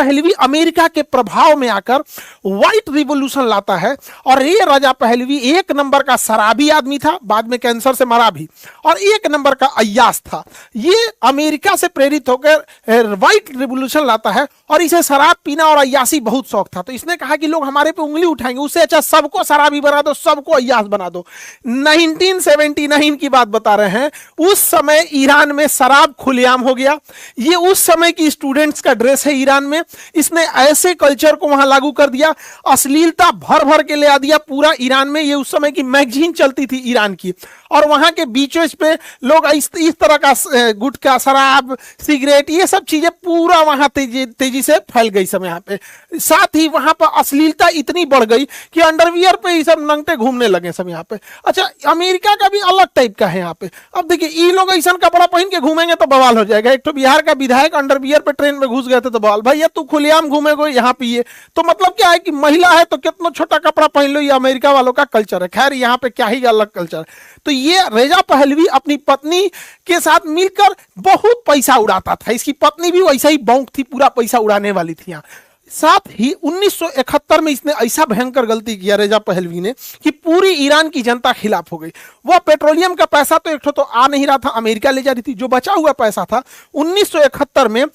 Pahlavi America के प्रभाव में आकर व्हाइट रिवॉल्यूशन लाता है। और ये राजा पहलवी एक नंबर का शराबी आदमी था, बाद में कैंसर से मरा भी, और एक नंबर का अय्याश था। ये अमेरिका से प्रेरित होकर व्हाइट रिवॉल्यूशन लाता है और इसे शराब पीना और अय्याशी बहुत शौक था। तो इसने कहा कि लोग हमारे पे उंगली उठाएंगे, उससे अच्छा सबको शराबी बना दो, सबको अय्याश बना दो। 1979 की बात बता रहे हैं। उस समय ईरान में शराब खुलेआम हो गया। ये उस समय की स्टूडेंट्स का ड्रेस है ईरान में। इसने ऐसे कल्चर को वहां लागू कर दिया, अश्लीलता भर भर के ले आ दिया पूरा ईरान में। ये उस समय की मैगजीन चलती थी ईरान की, और वहां के बीचों पे लोग इस तरह का गुटखा, शराब, सिगरेट, ये सब चीजें पूरा वहां तेजी से फैल गई समय यहाँ पे। साथ ही वहां पर अश्लीलता इतनी बढ़ गई कि अंडरवियर पे ये सब नंगटे घूमने लगे सब यहाँ पे। अच्छा, अमेरिका का भी अलग टाइप का है यहाँ पे। अब देखिए, ये लोग ऐसा कपड़ा पहन के घूमेंगे तो बवाल हो जाएगा। एक तो बिहार का विधायक अंडरवियर पे ट्रेन में घुस गए थे तो बवाल, भैया तू खुलेआम घूमेगो यहाँ पे। ये तो मतलब क्या है कि महिला है तो कितना छोटा कपड़ा पहन लो, ये अमेरिका वालों का कल्चर है। खैर, यहाँ पे क्या ही अलग कल्चर है। तो ये रेजा पहलवी अपनी पत्नी के साथ मिलकर बहुत पैसा उड़ाता था। इसकी पत्नी भी वैसा ही बौंक थी, पूरा पैसा उड़ाने वाली थी यहाँ। साथ ही 1971 में इसने ऐसा भयंकर गलती किया रेजा पहलवी ने कि पूरी ईरान की जनता खिलाफ हो गई। वह पेट्रोलियम का पैसा तो एक तो आ नहीं रहा था, अमेरिका ले जा रही थी। जो बचा हुआ पैसा था 1971 में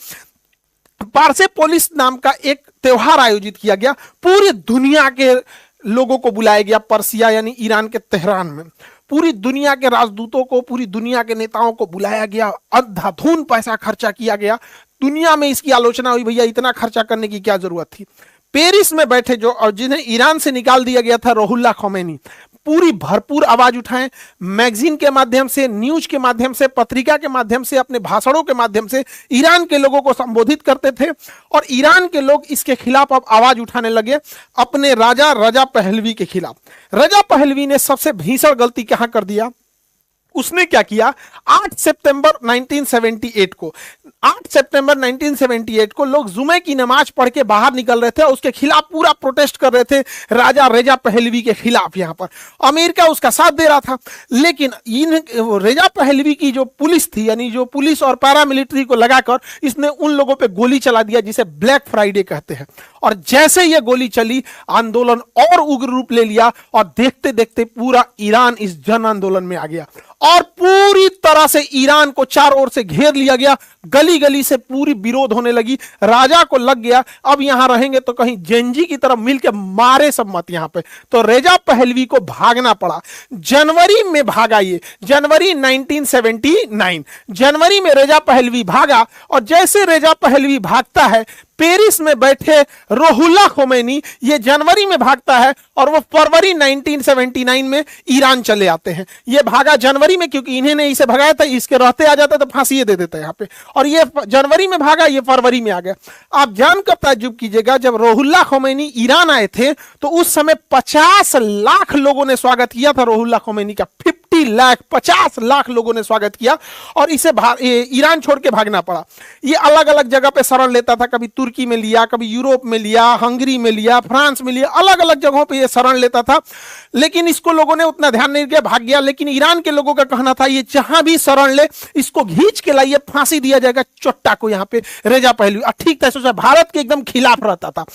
पार्सेपोलिस नाम का एक त्योहार आयोजित किया गया। पूरी दुनिया के लोगों को बुलाया गया पर्सिया यानी ईरान के तेहरान में। पूरी दुनिया के राजदूतों को, पूरी दुनिया के नेताओं को बुलाया गया। अंधाधुंध पैसा खर्चा किया गया। दुनिया में इसकी आलोचना हुई, भैया इतना खर्चा करने की क्या जरूरत थी। पेरिस में बैठे जो, और जिन्हें ईरान से निकाल दिया गया था, रुहुल्लाह खोमेनी, पूरी भरपूर आवाज उठाएं। मैगजीन के माध्यम से, न्यूज के माध्यम से, पत्रिका के माध्यम से, अपने भाषणों के माध्यम से ईरान के लोगों को संबोधित करते थे। और ईरान के लोग इसके खिलाफ अब आवाज उठाने लगे, अपने राजा रजा पहलवी के खिलाफ। रजा पहलवी ने सबसे भीषण गलती कहां कर दिया, उसने क्या किया, 8 सितंबर 1978 को 8 सितंबर 1978 को लोग जुमे की नमाज पढ़ के बाहर निकल रहे थे और उसके खिलाफ पूरा प्रोटेस्ट कर रहे थे, राजा रेजा पहलवी के खिलाफ। यहां पर अमेरिका उसका साथ दे रहा था, लेकिन इन रेजा पहलवी की जो पुलिस थी, यानी जो पुलिस और पैरामिलिट्री को लगाकर इसने उन लोगों पे गोली चला दिया जिसे ब्लैक फ्राइडे कहते हैं। और जैसे ये गोली चली, आंदोलन और उग्र रूप ले लिया और देखते देखते पूरा ईरान इस जन आंदोलन में आ गया और पूरी तरह से ईरान को चारों ओर से घेर लिया गया। गली गली से पूरी विरोध होने लगी। राजा को लग गया अब यहां रहेंगे तो कहीं जेंजी की तरफ मिलकर मारे सब मत यहां पे। तो रेजा पहलवी को भागना पड़ा। जनवरी में भागा, ये जनवरी 1979 जनवरी में रेजा पहलवी भागा। और जैसे रेजा पहलवी भागता है, पेरिस में बैठे रुहुल्लाह खोमेनी ये जनवरी में भागता है और वो फरवरी 1979 में ईरान चले आते हैं। ये भागा जनवरी में क्योंकि इन्हें ने इसे भगाया था, इसके रहते आ जाता तो फांसी दे देता यहाँ पे। और ये जनवरी में भागा, ये फरवरी में आ गया। आप जानकर ताज्जुब कीजिएगा, जब रुहुल्लाह खोमेनी ईरान आए थे तो उस समय 50 लाख लोगों ने स्वागत किया था रुहुल्लाह खोमेनी का। 50 लाख लोगों ने स्वागत किया और इसे ईरान छोड़ के भागना पड़ा। ये अलग अलग जगह पे शरण लेता था, कभी तुर्की में लिया, कभी यूरोप में लिया, हंगरी में लिया, फ्रांस में लिया, अलग अलग जगहों पे ये शरण लेता था। लेकिन इसको लोगों ने उतना ध्यान नहीं दिया, भाग गया। लेकिन ईरान के लोगों का कहना था ये जहां भी शरण ले इसको खींच के लाइए, फांसी दिया जाएगा चोट्टा को यहाँ पे रेजा पहलवी। ठीक था, सोचा भारत के एकदम खिलाफ रहता था।